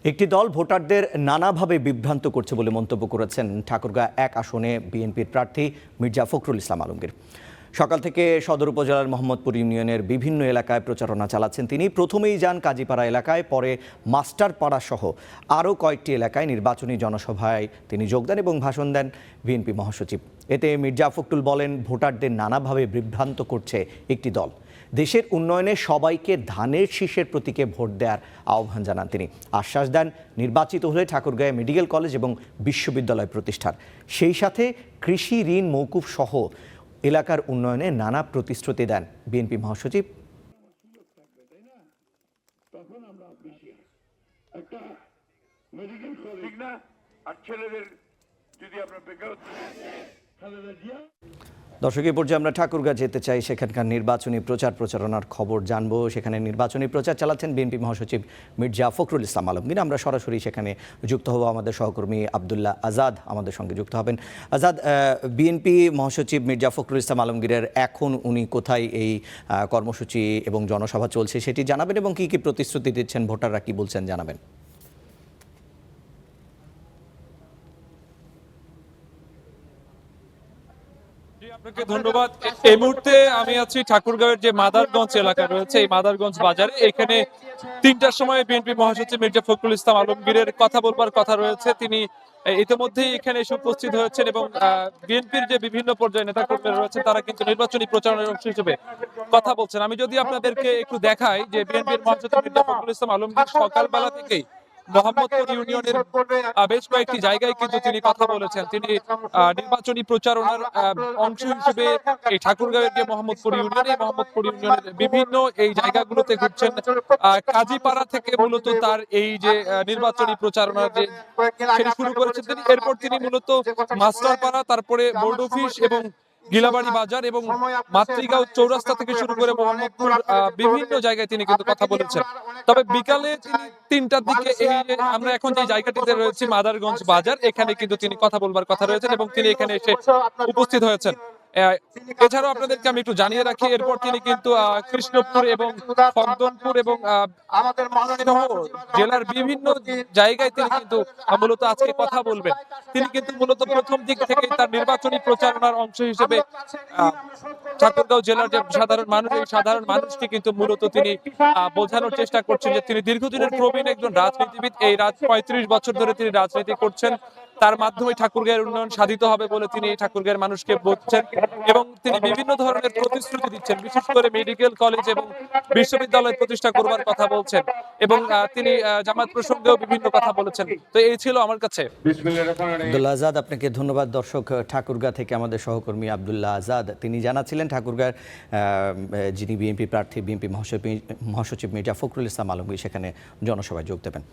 একটি দল ভোটারদের নানাভাবে বিভ্রান্ত করছে বলে মন্তব্য করেছেন ঠাকুরগাঁ ১ আসনে বিএনপির প্রার্থী মির্জা ফখরুল ইসলাম আলমগীর। সকাল থেকে সদর উপজেলার মোহাম্মদপুর ইউনিয়নের বিভিন্ন এলাকায় প্রচারণা চালাচ্ছেন তিনি। প্রথমেই যান কাজীপাড়া এলাকায়, পরে মাস্টারপাড়া সহ আরও কয়েকটি এলাকায় নির্বাচনী জনসভায় তিনি যোগ দেন এবং ভাষণ দেন বিএনপি মহাসচিব। এতে মির্জা ফখরুল বলেন, ভোটারদের নানাভাবে বিভ্রান্ত করছে একটি দল। দেশের উন্নয়নে সবাইকে ধানের শীষের প্রতীকে ভোট দেওয়ার আহ্বান জানান তিনি। আশ্বাস দেন, নির্বাচিত হলে ঠাকুরগাঁয়ে মেডিকেল কলেজ এবং বিশ্ববিদ্যালয় প্রতিষ্ঠার, সেই সাথে কৃষি ঋণ মওকুফ সহ এলাকার উন্নয়নে নানা প্রতিশ্রুতি দেন বিএনপি মহাসচিব। দর্শক, এই পর্যায়ে আমরা ঠাকুরগাঁ যেতে চাই, সেখানকার নির্বাচনী প্রচারণার খবর জানবো। সেখানে নির্বাচনী প্রচার চালাচ্ছেন বিএনপি মহাসচিব মির্জা ফখরুল ইসলাম আলমগীর। আমরা সরাসরি সেখানে যুক্ত হব, আমাদের সহকর্মী আব্দুল্লাহ আজাদ আমাদের সঙ্গে যুক্ত হবেন। আজাদ, বিএনপি মহাসচিব মির্জা ফখরুল ইসলাম আলমগীরের এখন উনি কোথায় এই কর্মসূচি এবং জনসভা চলছে সেটি জানাবেন, এবং কি কি প্রতিশ্রুতি দিচ্ছেন, ভোটাররা কি বলছেন জানাবেন। আপনাকে ধন্যবাদ। এই মুহূর্তে আমি আছি ঠাকুরগাঁওয়ের যে মাদারগঞ্জ এলাকা রয়েছে, এই মাদারগঞ্জ বাজারে। এখানে ৩টার সময় বিএনপি মহাসচিব মির্জা ফখরুল ইসলাম আলমগীরের কথা বলবার কথা রয়েছে। তিনি ইতিমধ্যেই এখানে এসে উপস্থিত হয়েছেন এবং বিএনপির যে বিভিন্ন পর্যায়ে নেতাকর্মীরা রয়েছেন তারা কিন্তু নির্বাচনী প্রচারণার অংশ হিসেবে কথা বলছেন। আমি যদি আপনাদেরকে একটু দেখাই যে বিএনপির মহাসচিব মির্জা ফখরুল ইসলাম আলমগীর সকালবেলা থেকেই মোহাম্মদপুর ইউনিয়নের বেশ কয়েকটি জায়গায় কিন্তু তিনি কথা বলেছেন। তিনি নির্বাচনী প্রচারণার অংশ হিসেবে এই ঠাকুরগাঁওয়ের যে মোহাম্মদপুর ইউনিয়নের বিভিন্ন এই জায়গাগুলোতে ঘুরছেন। কাজীপাড়া থেকে মূলত তার এই যে নির্বাচনী প্রচারণা যে সেটি শুরু করেছেন তিনি। এরপর তিনি মূলত মাস্টারপাড়া, তারপরে বোর্ড অফিস এবং গিলাবাড়ি বাজার এবং মাতৃগাঁও চৌরাস্তা থেকে শুরু করে মোহাম্মদপুর বিভিন্ন জায়গায় তিনি কিন্তু কথা বলেছেন। তবে বিকালে তিনি ৩টার দিকে এই যে আমরা এখন যে জায়গাটিতে রয়েছি মাদারগঞ্জ বাজার, এখানে কিন্তু তিনি কথা বলবার কথা রয়েছেন এবং তিনি এখানে এসে উপস্থিত হয়েছেন। এছাড়াও আপনাদেরকে আমি একটু জানিয়ে রাখি, এরপর তিনি কিন্তু কৃষ্ণপুর এবং ফগদনপুর এবং জেলার বিভিন্ন জায়গায় তিনি কিন্তু মূলত আজকে কথা বলবেন। তিনি কিন্তু মূলত প্রথম দিক থেকে তার নির্বাচনী প্রচারণার অংশ হিসেবে ঠাকুরগাঁও জেলার যে সাধারণ মানুষ, এই সাধারণ মানুষকে কিন্তু মূলত তিনি বোঝানোর চেষ্টা করছেন যে তিনি দীর্ঘদিনের প্রবীণ একজন রাজনীতিবিদ। এই ৩৫ বছর ধরে তিনি রাজনীতি করছেন। তার মাধ্যমে ঠাকুরগাঁয়ের উন্নয়ন সাধিত হবে বলে তিনি ঠাকুরগাঁয়ের মানুষকে বলছেন এবং তিনি বিভিন্ন ধরনের প্রতিশ্রুতি দিচ্ছেন, বিশেষ করে মেডিকেল কলেজ এবং বিশ্ববিদ্যালয় প্রতিষ্ঠা করবার কথা বলছেন এবং তিনি জামাত প্রসঙ্গেও বিভিন্ন কথা বলেছেন। তো এই ছিল আমার কাছে। আব্দুল্লাহ আজাদ, আপনাকে ধন্যবাদ। দর্শক, ঠাকুরগাঁ থেকে আমাদের সহকর্মী আব্দুল্লাহ আজাদ তিনি জানাচ্ছিলেন ঠাকুরগাঁর যিনি বিএনপি প্রার্থী, বিএনপি মহাসচিব মির্জা ফখরুল ইসলাম আলমগীর সেখানে জনসভায় যোগ দেবেন।